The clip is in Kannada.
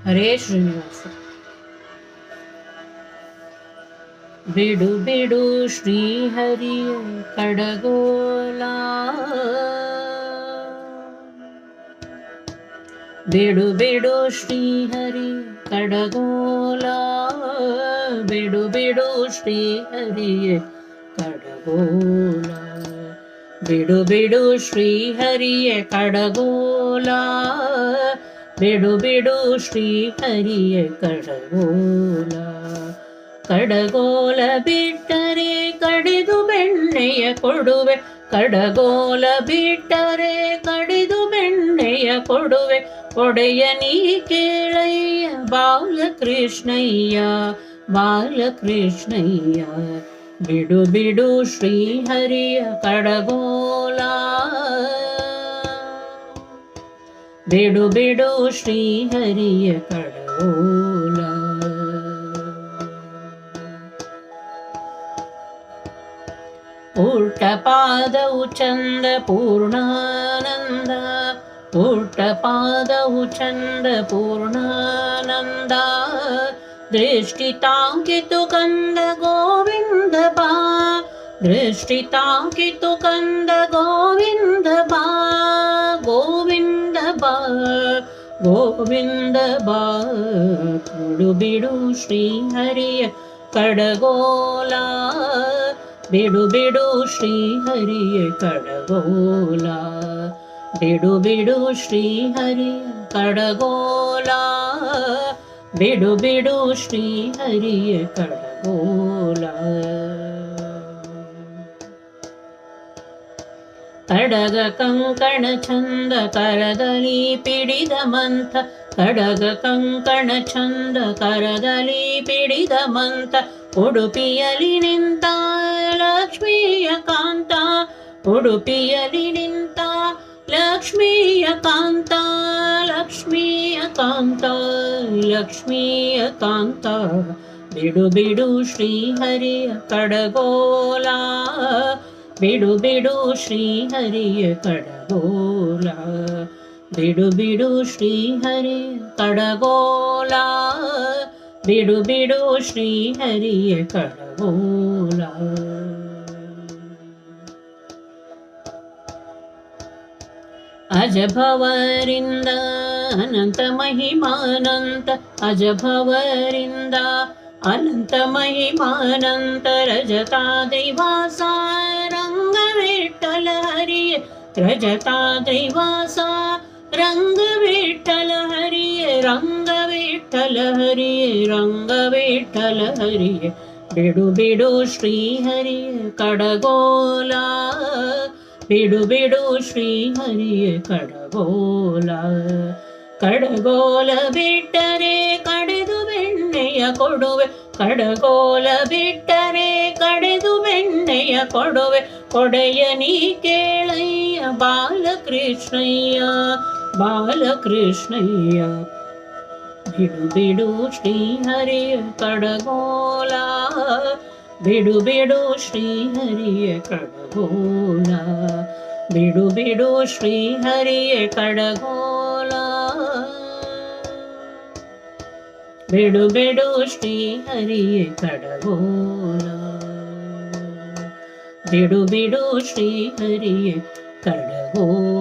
ಹರೇ ಶ್ರೀನಿವಾಸ. ಬಿಡು ಬಿಡು ಶ್ರೀಹರಿಯ ಕಡಗೋಲ, ಬಿಡು ಬಿಡು ಶ್ರೀಹರಿ ಕಡಗೋಲ, ಬಿಡು ಬಿಡು ಶ್ರೀಹರಿಯ ಕಡಗೋಲ, ಬಿಡು ಬಿಡು ಶ್ರೀಹರಿಯ ಕಡಗೋಲ, ಬಿಡು ಬಿಡು ಶ್ರೀಹರಿಯ ಕಡಗೋಲ. ಕಡಗೋಲ ಬಿಟ್ಟರೆ ಕಡಿದು ಬೆಣ್ಣೆಯ ಕೊಡುವೆ, ಕಡಗೋಲ ಬಿಟ್ಟರೆ ಕಡಿದು ಬೆಣ್ಣೆಯ ಕೊಡುವೆ, ಒಡೆಯ ನೀ ಕೇಳಯ್ಯ ಬಾಲಕೃಷ್ಣಯ್ಯ, ಬಾಲಕೃಷ್ಣಯ್ಯ. ಬಿಡು ಬಿಡು ಶ್ರೀಹರಿಯ ಕಡಗೋಲ, ಬಿಡು ಬಿಡು ಶ್ರೀಹರಿಯ ಕಡಗೋಲ. ಪುಟ್ಟ ಪಾದವು ಚಂದ ಪೂರ್ಣಾನಂದ, ಪುಟ್ಟ ಪಾದವು ಚಂದ ಪೂರ್ಣಾನಂದ, ದೃಷ್ಟಿ ತಾಕಿತು ಕಂದ ಗೋವಿಂದ ಬಾ, ದೃಷ್ಟಿ ತಾಕಿತು ಕಂದ ಗೋವಿಂದ ಬಾ, ಗೋವಿಂದ ಬಾ, ಗೋವಿಂದ ಬಾ. ಬಿಡು ಬಿಡು ಶ್ರೀಹರಿಯ ಕಡಗೋಲ, ಬಿಡು ಬಿಡು ಶ್ರೀಹರಿಯ ಕಡಗೋಲ, ಬಿಡು ಬಿಡು ಶ್ರೀಹರಿಯ ಕಡಗೋಲ, ಬಿಡು ಬಿಡು ಶ್ರೀಹರಿಯ ಕಡಗೋಲ. ಕಡಗ ಕಂಕಣ ಚಂದ ಕರದಲ್ಲಿ ಪಿಡಿದ ಮಂಥ, ಕಡಗ ಕಂಕಣ ಚಂದ ಕರದಲ್ಲಿ ಪಿಡಿದ ಮಂಥ, ಉಡುಪಿಯಲಿ ನಿಂತ ಲಕ್ಷ್ಮೀಯ ಕಾಂತ, ಉಡುಪಿಯಲಿ ನಿಂತ ಲಕ್ಷ್ಮೀಯ ಕಾಂತ, ಲಕ್ಷ್ಮೀಯ ಕಾಂತ, ಲಕ್ಷ್ಮೀಯ ಕಾಂತ. ಬಿಡು ಬಿಡು ಶ್ರೀಹರಿಯ ಕಡಗೋಲ, ಬಿಡು ಬಿಡು ಶ್ರೀಹರಿಯ ಕಡಗೋಲ, ಬಿಡು ಬಿಡು ಶ್ರೀಹರಿಯ ಕಡಗೋಲ, ಬಿಡು ಬಿಡು ಶ್ರೀಹರಿಯ ಕಡಗೋಲ. ಅಜಭವರಿಂದ ಅನಂತ ಮಹಿಮಾನಂತ, ಅಜಭವರಿಂದ ಅನಂತ ಮಹಿಮಾನಂತ, ರಜತಾ ದೈವಾಸ ರಂಗ ವಿಠಲ ಹರಿಯ, ರಜತಾ ದೈವಾಸ ರಂಗ ವಿಠಲ ಹರಿಯ, ರಂಗ ವಿಠಲ ಹರಿಯ, ರಂಗ ವಿಠಲ ಹರಿಯ. ಬಿಡು ಬಿಡು ಶ್ರೀಹರಿಯ ಕಡಗೋಲ, ಬಿಡು ಬಿಡು ಶ್ರೀಹರಿಯ ಕಡಗೋಲ. ಕಡಗೋಲ ಬಿಟ್ಟರೆ ಕಡೆದು ಬೆಣ್ಣೆಯ ಕೊಡುವೆ, ಕಡಗೋಲ ಬಿಟ್ಟರೆ ಕಡೆದು ಬೆಣ್ಣೆಯ ಕೊಡುವೆ, ಕೊಡೆಯ ನೀ ಕೇಳಯ್ಯ ಬಾಲಕೃಷ್ಣಯ್ಯ, ಬಾಲಕೃಷ್ಣಯ್ಯ. ಬಿಡು ಬಿಡು ಶ್ರೀಹರಿಯ ಕಡಗೋಲ, ಬಿಡು ಬಿಡು ಶ್ರೀಹರಿಯ ಕಡಗೋಲ, ಬಿಡು ಬಿಡು ಶ್ರೀಹರಿಯ ಕಡಗೋಲ, ಬಿಡು ಬಿಡು ಶ್ರೀಹರಿಯ ಕಡಗೋಲ, ಬಿಡು ಬಿಡು ಶ್ರೀಹರಿಯ ಕಡಗೋಲ.